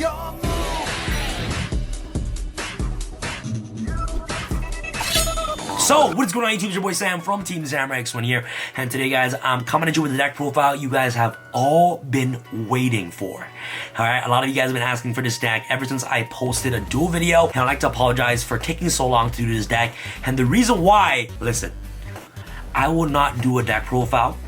So, what is going on YouTube? It's your boy Sam from Team ZamRaX1 here, and today guys, I'm coming at you with the deck profile you guys have all been waiting for. Alright, a lot of you guys have been asking for this deck ever since I posted a duel video, and I'd like to apologize for taking so long to do this deck. And the reason why, listen, I will not do a deck profile,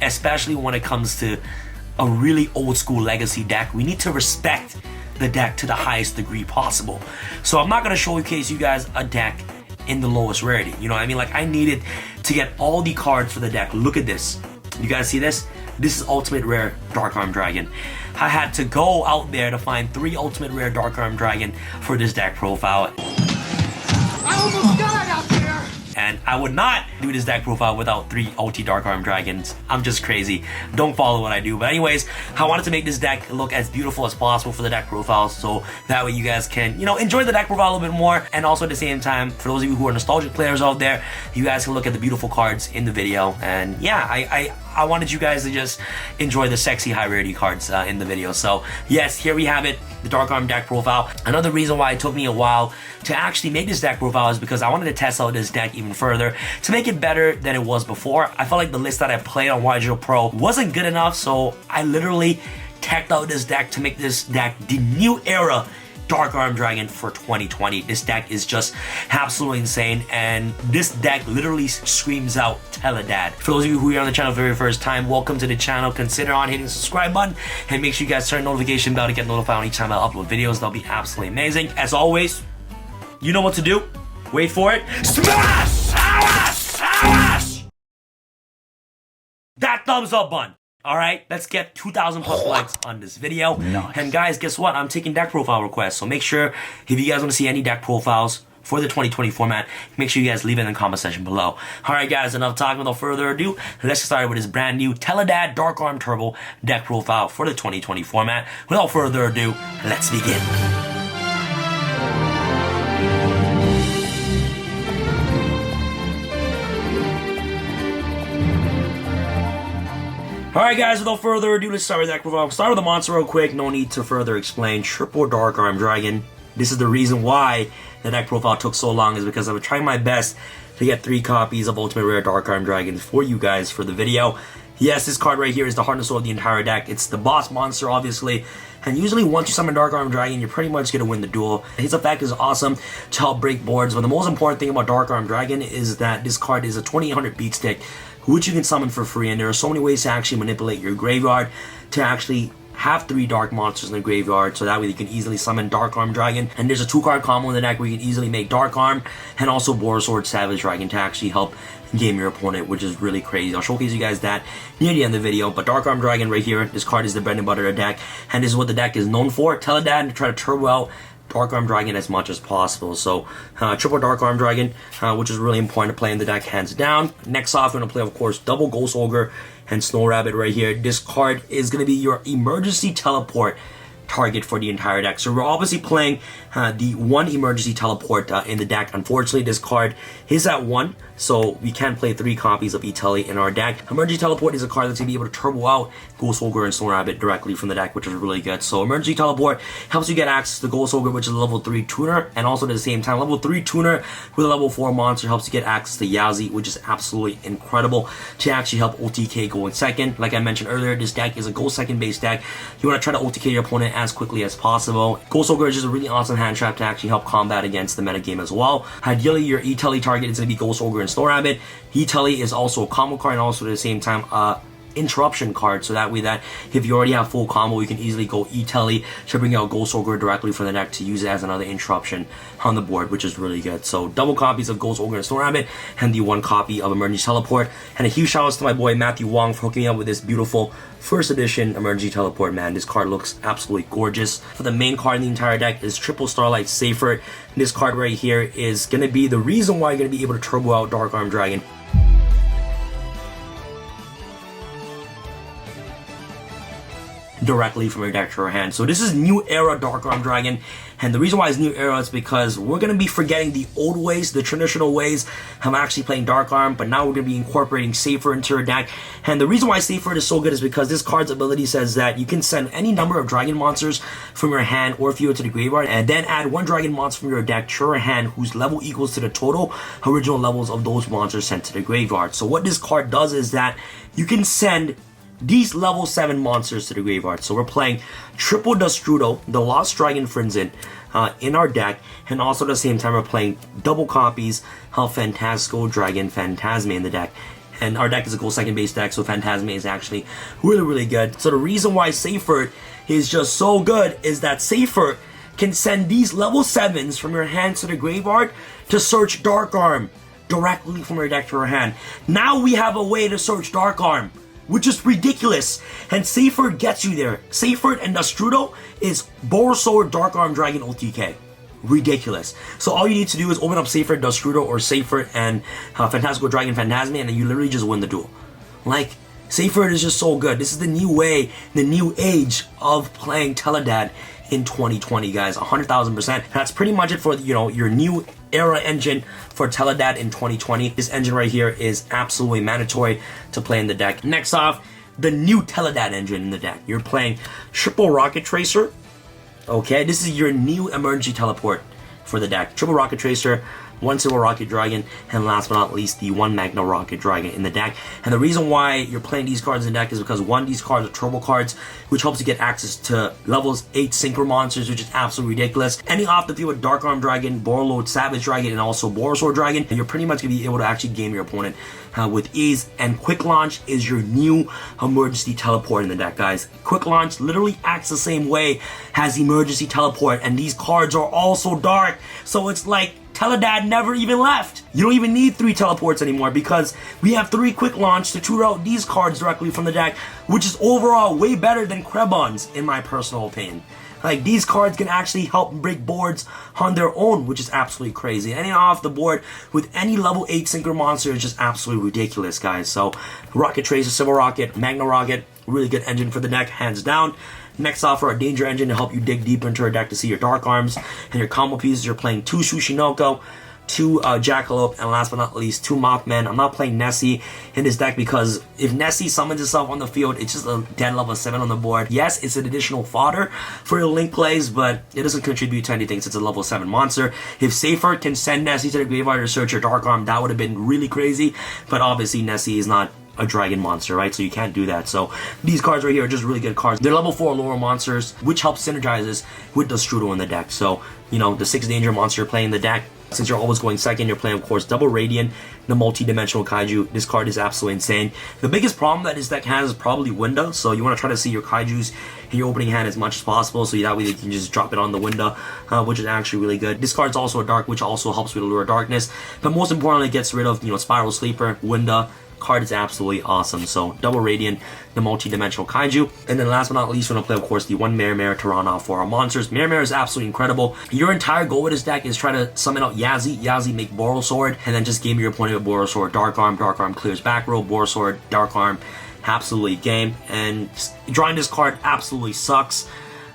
especially when it comes to a really old school legacy deck. We need to respect the deck to the highest degree possible. So I'm not going to showcase you guys a deck in the lowest rarity, you know what I mean? Like, I needed to get all the cards for the deck. Look at this. You guys see this? This is ultimate rare Dark Arm Dragon. I had to go out there to find 3 ultimate rare Dark Arm Dragon for this deck profile. I almost died out there! And I would not do this deck profile without 3 OT Dark Arm Dragons. I'm just crazy. Don't follow what I do. But anyways, I wanted to make this deck look as beautiful as possible for the deck profile, so that way you guys can, you know, enjoy the deck profile a little bit more. And also at the same time, for those of you who are nostalgic players out there, you guys can look at the beautiful cards in the video. And yeah, I wanted you guys to just enjoy the sexy high rarity cards in the video. So yes, here we have it, the Dark Arm deck profile. Another reason why it took me a while to actually make this deck profile is because I wanted to test out this deck even further to make it better than it was before. I felt like the list that I played on YGO Pro wasn't good enough, so I literally teched out this deck to make this deck the new era Dark Arm Dragon for 2020. This deck is just absolutely insane, and this deck literally screams out TELE-DAD. For those of you who are on the channel for the very first time, welcome to the channel. Consider on hitting the subscribe button, and make sure you guys turn the notification bell to get notified on each time I upload videos. That'll be absolutely amazing. As always, you know what to do. Wait for it. Smash! Smash! That thumbs up button. Alright, let's get 2,000 plus likes on this video. Nice. And guys, guess what? I'm taking deck profile requests. So make sure, if you guys want to see any deck profiles for the 2020 format, make sure you guys leave it in the comment section below. Alright guys, enough talking. Without further ado, let's get started with this brand new TELE-DAD Dark Arm Turbo deck profile for the 2020 format. Without further ado, let's begin. Alright guys, without further ado, let's start with deck profile. Start with the monster real quick, no need to further explain. Triple Dark Arm Dragon. This is the reason why the deck profile took so long, is because I was trying my best to get 3 copies of Ultimate Rare Dark Arm Dragons for you guys for the video. Yes, this card right here is the heart and soul of the entire deck. It's the boss monster, obviously. And usually once you summon Dark Arm Dragon, you're pretty much going to win the duel. His effect is awesome to help break boards, but the most important thing about Dark Arm Dragon is that this card is a 2800 beat stick, which you can summon for free, and there are so many ways to actually manipulate your graveyard to actually have 3 dark monsters in the graveyard, so that way you can easily summon Dark Arm Dragon. And there's a 2-card combo in the deck where you can easily make Dark Arm and also Borosword Savage Dragon to actually help game your opponent, which is really crazy. I'll showcase you guys that near the end of the video. But Dark Arm Dragon right here, this card is the bread and butter of the deck, and this is what the deck is known for. TELE-DAD to try to turbo out Dark Arm Dragon as much as possible. So triple Dark Arm Dragon, which is really important to play in the deck, hands down. Next off, we're going to play, of course, double Ghost Ogre and Snow Rabbit right here. This card is going to be your emergency teleport target for the entire deck. So we're obviously playing the 1 emergency teleport in the deck. Unfortunately, this card is at 1, so we can't play 3 copies of E-Tele in our deck. Emergency teleport is a card that's going to be able to turbo out Ghost Ogre and Snow Rabbit directly from the deck, which is really good. So emergency teleport helps you get access to Ghost Ogre, which is a level 3 tuner, and also at the same time, level 3 tuner with a level 4 monster helps you get access to Yazi, which is absolutely incredible to actually help OTK go in second. Like I mentioned earlier, this deck is a go second base deck. You want to try to OTK your opponent as quickly as possible. Ghost Ogre is just a really awesome hand trap to actually help combat against the metagame as well. Ideally, your E-Tele target is going to be Ghost Ogre and Snow Rabbit. E-Tele is also a combo card, and also at the same time interruption card, so that way that if you already have full combo, you can easily go E-Tele to bring out Ghost Ogre directly from the deck to use it as another interruption on the board, which is really good. So double copies of Ghost Ogre and Snow Rabbit, and the 1 copy of Emergency Teleport. And a huge shout out to my boy Matthew Wong for hooking me up with this beautiful first edition Emergency Teleport. Man, this card looks absolutely gorgeous. For the main card in the entire deck is triple Starliege Safer. This card right here is going to be the reason why you're going to be able to turbo out Dark Arm Dragon. directly from your deck to your hand. So this is new era Dark Arm Dragon, and the reason why it's new era is because we're going to be forgetting the old ways, the traditional ways of actually playing Dark Arm, but now we're going to be incorporating Safer into your deck. And the reason why Safer is so good is because this card's ability says that you can send any number of dragon monsters from your hand or field to the graveyard, and then add one dragon monster from your deck to your hand whose level equals to the total original levels of those monsters sent to the graveyard. So what this card does is that you can send these level 7 monsters to the graveyard. So we're playing triple Dustrudo, the Lost Dragon Frenzen, in our deck, and also at the same time we're playing double copies of Fantastical Dragon Phantasme in the deck. And our deck is a gold second base deck, so Phantasme is actually really good. So the reason why Safer is just so good is that Safer can send these level 7s from your hand to the graveyard to search Dark Arm directly from your deck to your hand. Now we have a way to search Dark Arm, which is ridiculous, and Safer gets you there. Safer and Dustrudo is Borosaur Dark Arm Dragon OTK. Ridiculous. So all you need to do is open up Safer, Dustrudo, or Safer and Fantastical Dragon Phantasme, and then you literally just win the duel. Like, Safer is just so good. This is the new way, the new age of playing TELE-DAD in 2020, guys. 100,000%. That's pretty much it for, you know, your new era engine for TELE-DAD in 2020. This engine right here is absolutely mandatory to play in the deck. Next off, the new TELE-DAD engine in the deck. You're playing Triple Rocket Tracer. Okay, this is your new emergency teleport for the deck. Triple Rocket Tracer, one Silver Rocket Dragon, and last but not least, the one Magna Rocket Dragon in the deck. And the reason why you're playing these cards in the deck is because, one, these cards are turbo cards, which helps you get access to levels 8 Synchro monsters, which is absolutely ridiculous. Any off the field Dark Arm Dragon, Borreload Savage Dragon, and also Borosaur Dragon, and you're pretty much going to be able to actually game your opponent with ease. And Quick Launch is your new emergency teleport in the deck, guys. Quick Launch literally acts the same way as emergency teleport, and these cards are also dark, so it's like TELE-DAD never even left. You don't even need 3 teleports anymore because we have 3 Quick Launch to tutor out these cards directly from the deck, which is overall way better than Krebons in my personal opinion. Like, these cards can actually help break boards on their own, which is absolutely crazy. Any off the board with any level 8 Synchro monster is just absolutely ridiculous, guys. So, Rocket Tracer, Silver Rocket, Magna Rocket, really good engine for the deck, hands down. Next off, for our Danger Engine to help you dig deep into your deck to see your Dark Arms and your combo pieces. You're playing 2 Sushinoko, 2 Jackalope, and last but not least, 2 Mothman. I'm not playing Nessie in this deck because if Nessie summons itself on the field, it's just a dead level 7 on the board. Yes, it's an additional fodder for your link plays, but it doesn't contribute to anything since it's a level 7 monster. If Safer can send Nessie to the graveyard to search your Dark Arm, that would have been really crazy, but obviously Nessie is not a dragon monster, right? So you can't do that. So these cards right here are just really good cards. They're level 4 lower monsters, which helps synergizes with the Strudo in the deck. So, you know, the 6 danger monster you're playing in the deck, since you're always going second, you're playing, of course, Double Radiant, the multi-dimensional Kaiju. This card is absolutely insane. The biggest problem that this deck has is probably window, so you want to try to see your Kaijus in your opening hand as much as possible, so that way you can just drop it on the window, which is actually really good. This card's also a dark, which also helps with Allure Darkness, but most importantly, it gets rid of, you know, Spiral Sleeper, window. Card is absolutely awesome. So Double Radiant, the multi-dimensional Kaiju, and then last but not least, we're gonna play, of course, the one Mare to run off for our monsters. Mare is absolutely incredible. Your entire goal with this deck is try to summon out Yazi, make Borosword, and then just game your opponent with Borosword, Dark Arm clears back row, Borosword, Dark Arm, absolutely game. And drawing this card absolutely sucks.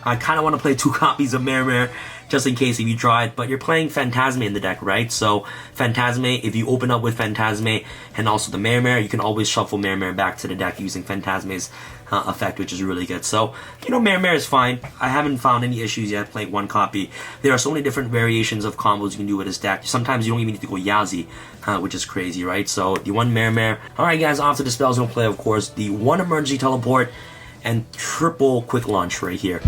I kind of want to play 2 copies of Mare just in case if you draw it, but you're playing Phantasme in the deck, right? So Phantasme, if you open up with Phantasme and also the Mare, you can always shuffle Mare back to the deck using Phantasme's effect, which is really good. So, you know, Mare is fine. I haven't found any issues yet playing 1 copy. There are so many different variations of combos you can do with this deck. Sometimes you don't even need to go Yazi, which is crazy, right? So the one Mare. Alright guys, off to the spells, we'll play, of course, the 1 emergency teleport and triple quick launch right here.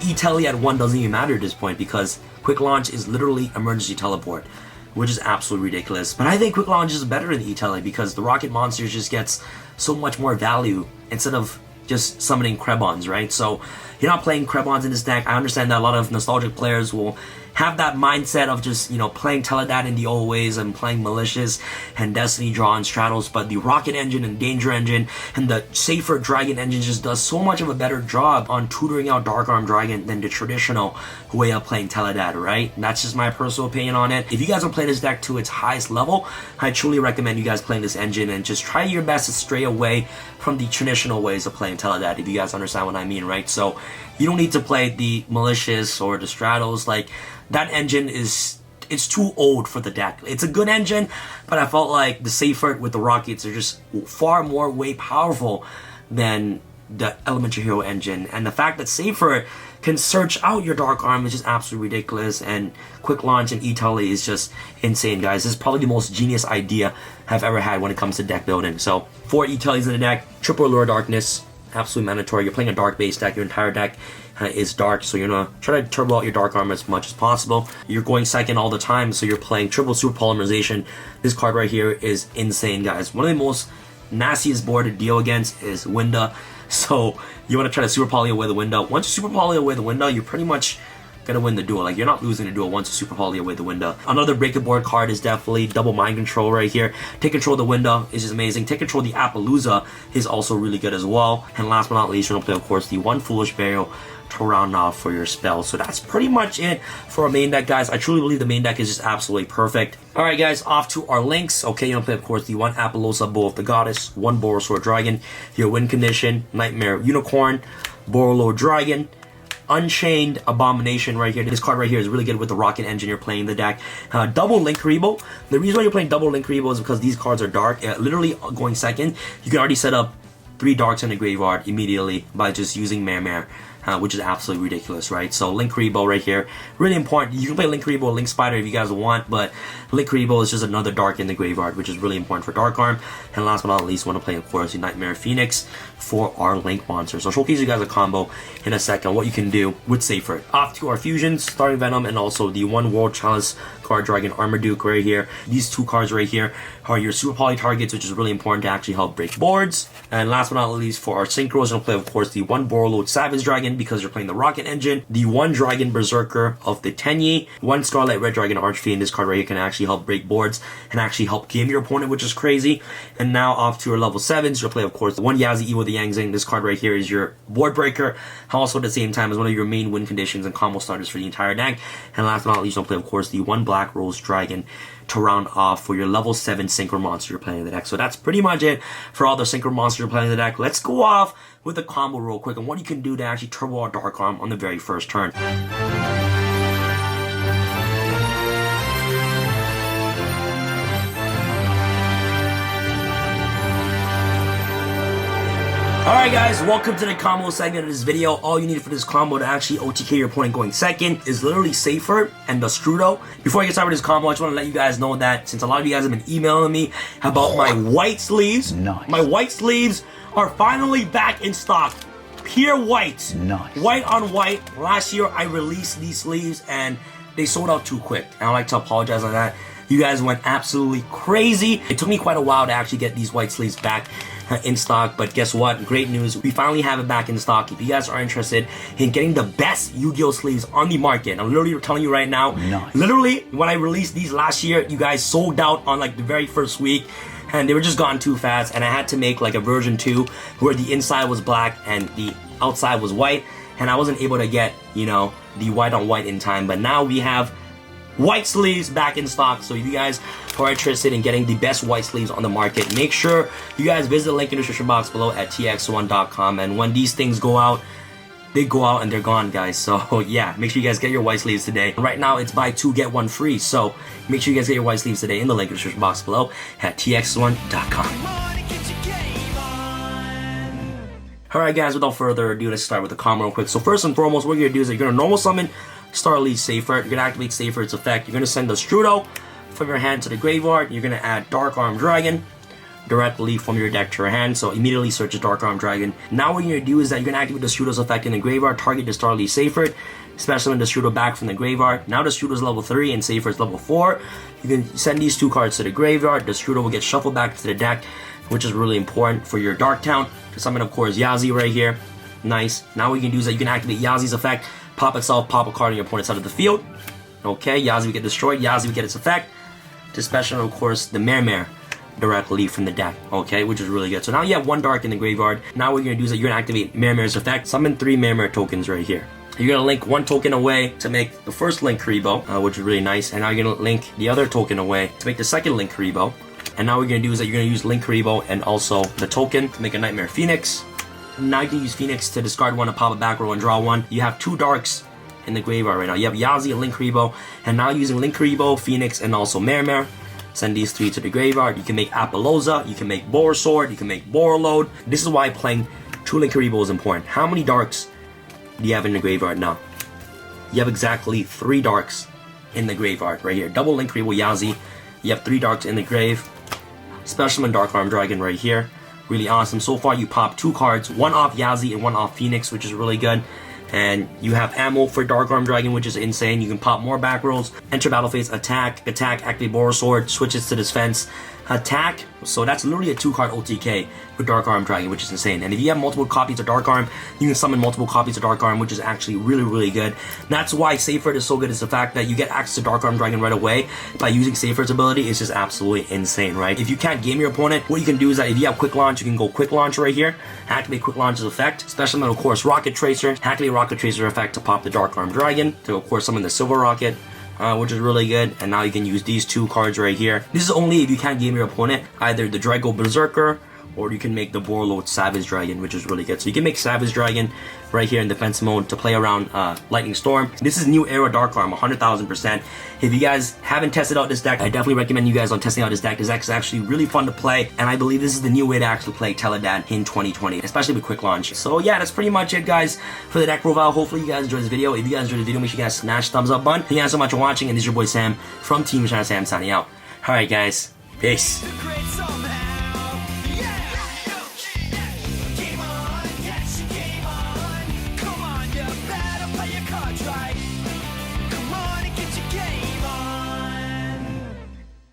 E-Tele at 1 doesn't even matter at this point because Quick Launch is literally emergency teleport, which is absolutely ridiculous. But I think Quick Launch is better than E-Tele because the Rocket Monsters just gets so much more value instead of just summoning Krebons, right? So you're not playing Krebons in this deck. I understand that a lot of nostalgic players will have that mindset of just, you know, playing TELE-DAD in the old ways and playing Malicious and Destiny Draw and Stratos, but the Rocket Engine and Danger Engine and the safer Dragon Engine just does so much of a better job on tutoring out Dark Arm Dragon than the traditional way of playing TELE-DAD, right? That's just my personal opinion on it. If you guys want to play this deck to its highest level, I truly recommend you guys playing this engine and just try your best to stray away from the traditional ways of playing TELE-DAD, if you guys understand what I mean, right? So you don't need to play the Malicious or the Stratos. Like, that engine it's too old for the deck. It's a good engine, but I felt like the Safer with the Rockets are just far more way powerful than the Elemental Hero engine. And the fact that Safer can search out your Dark Arm is just absolutely ridiculous, and Quick Launch and E-Tele is just insane, guys. This is probably the most genius idea I've ever had when it comes to deck building. So 4 E-Teles in the deck, triple Allure Darkness, absolutely mandatory. You're playing a dark base deck, your entire deck is dark, so you're gonna try to turbo out your Dark Arm as much as possible. You're going second all the time, so you're playing triple Super Polymerization. This card right here is insane, guys. One of the most nastiest board to deal against is Winda, so you want to try to Super Poly away the Winda. Once you Super Poly away the Winda, you're pretty much gonna win the duel. Like, you're not losing the duel once you Super Poly away the Winda. Another break the board card is definitely double Mind Control right here. Take control of the Winda is just amazing. Take control of the Appaloosa is also really good as well. And last but not least, you're gonna play, of course, the one Foolish Burial to round off for your spell. So that's pretty much it for our main deck, guys. I truly believe the main deck is just absolutely perfect. Alright, guys, off to our links. Okay, you're gonna play, of course, the one Appaloosa, Bow of the Goddess, one Borosword Dragon, your win condition, Nightmare Unicorn, Borolo Dragon, Unchained Abomination right here. This card right here is really good with the Rocket Engine you're playing in the deck. Double Link Rebo. The reason why you're playing double Link Rebo is because these cards are dark. Literally going second, you can already set up 3 darks in the graveyard immediately by just using Mare, which is absolutely ridiculous, right? So Link Rebo right here, really important. You can play Link Rebo or Link Spider if you guys want, but Link Rebo is just another dark in the graveyard, which is really important for Dark Arm. And last but not least, want to play, of course, the Nightmare Phoenix for our Link monster. So I'll showcase you guys a combo in a second, what you can do with Safer. Off to our fusions, Starting Venom, and also the one World Chalice card Dragon Armaduke right here. These 2 cards right here are your Super Poly targets, which is really important to actually help break boards. And last but not least, for our synchros, we'll play, of course, the one Borolo Savage Dragon because you're playing the Rocket Engine, the one Dragon Berserker of the Tenyi, one Starlight Red Dragon Archfiend. This card right here can actually help break boards and actually help game your opponent, which is crazy. And now off to our level 7s, you'll play, of course, the one Yazi Evo the Yangzing. This card right here is your board breaker, also at the same time as one of your main win conditions and combo starters for the entire deck. And last but not least, you'll play, of course, the one Black Rose Dragon to round off for your level 7 Synchro monster you're playing in the deck. So that's pretty much it for all the Synchro monsters you're playing in the deck. Let's go off with the combo real quick and what you can do to actually turbo out Dark Arm on the very first turn. Alright, guys, welcome to the combo segment of this video. All you need for this combo to actually OTK your opponent going second is literally Safer and the Strudo. Before I get started with this combo, I just want to let you guys know that since a lot of you guys have been emailing me about my white sleeves, my white sleeves are finally back in stock. Pure white. Nice. White on white. Last year I released these sleeves and they sold out too quick. And I'd like to apologize on that. You guys went absolutely crazy. It took me quite a while to actually get these white sleeves back in stock, but guess what? Great news. We finally have it back in stock. If you guys are interested in getting the best Yu-Gi-Oh sleeves on the market, I'm literally telling you right now, literally when I released these last year, you guys sold out on like the very first week and they were just gone too fast, and I had to make like a version 2 where the inside was black and the outside was white, and I wasn't able to get, you know, the white on white in time. But now we have white sleeves back in stock. So if you guys are interested in getting the best white sleeves on the market, make sure you guys visit the link in the description box below at tx1.com. And when these things go out, they go out and they're gone, guys. So yeah, make sure you guys get your white sleeves today. Right now it's buy 2 get 1 free, so make sure you guys get your white sleeves today in the link in the description box below at tx1.com. Alright, guys, without further ado, let's start with the combo real quick. So first and foremost, what you're gonna do is you're gonna normal summon Starliege Safer. You're gonna activate Safer, its effect. You're gonna send the Strudo from your hand to the graveyard. You're gonna add Dark Arm Dragon directly from your deck to your hand, so immediately searches Dark Arm Dragon. Now what you're gonna do is that you're gonna activate the Strudo's effect in the graveyard, target the Starliege Safer, special summon the Strudo back from the graveyard. Now the Strudo's level 3 and Safer is level 4. You can send these 2 cards to the graveyard. The Strudo will get shuffled back to the deck, which is really important for your Dark Town. To summon, of course, Yazi right here. Nice. Now what you can do is that you can activate Yazi's effect, pop itself, pop a card on your opponent's side of the field. Okay, Yazi would get destroyed. Yazi would get its effect. To special, of course, the Mare directly from the deck. Okay, which is really good. So now you have 1 dark in the graveyard. Now what you're gonna do is that you're gonna activate Mare's effect. Summon 3 Mare tokens right here. You're gonna link 1 token away to make the first Link Karibo, which is really nice. And now you're gonna link the other token away to make the second Link Karibo. And now what you're gonna do is that you're gonna use Link Karibo and also the token to make a Nightmare Phoenix. Now you can use Phoenix to discard 1 and pop a back row and draw 1. You have 2 darks in the graveyard right now. You have Yazi and Link Karibo, and now using Link Karibo, Phoenix, and also Mare. Send these 3 to the graveyard. You can make Apollousa, you can make Boar Sword, you can make Borreload. This is why playing 2 Link Karibo is important. How many darks do you have in the graveyard now? You have exactly 3 darks in the graveyard right here. Double Link Karibo Yazi. You have 3 darks in the grave. Specialman Dark Arm Dragon right here. Really awesome. So far you popped 2 cards, 1 off Yazi and 1 off Phoenix, which is really good. And you have ammo for Dark Arm Dragon, which is insane. You can pop more back rolls, enter battle phase, attack, activate Boar Sword, switches to defense, attack. So that's literally a 2-card OTK for Dark Arm Dragon, which is insane. And if you have multiple copies of Dark Arm, you can summon multiple copies of Dark Arm, which is actually really, really good. That's why Safeard is so good, is the fact that you get access to Dark Arm Dragon right away by using Safeard's ability. It's just absolutely insane, right? If you can't game your opponent, what you can do is that if you have Quick Launch, you can go Quick Launch right here, activate Quick Launch's effect, special of course Rocket Tracer, activate Rocket Tracer effect to pop the Dark Arm Dragon, to of course summon the Silver Rocket, which is really good. And now you can use these 2 cards right here. This is only if you can't game your opponent, either the Drago Berserker, or you can make the Borreload Savage Dragon, which is really good. So you can make Savage Dragon right here in defense mode to play around Lightning Storm. This is new era Dark Arm, 100,000%. If you guys haven't tested out this deck, I definitely recommend you guys on testing out this deck. This deck is actually really fun to play, and I believe this is the new way to actually play TELE-DAD in 2020, especially with Quick Launch. So yeah, that's pretty much it, guys, for the deck profile. Hopefully you guys enjoyed this video. If you guys enjoyed the video, make sure you guys smash the thumbs up button. Thank you guys so much for watching, and this is your boy Sam from Team China Sam signing out. Alright guys, peace.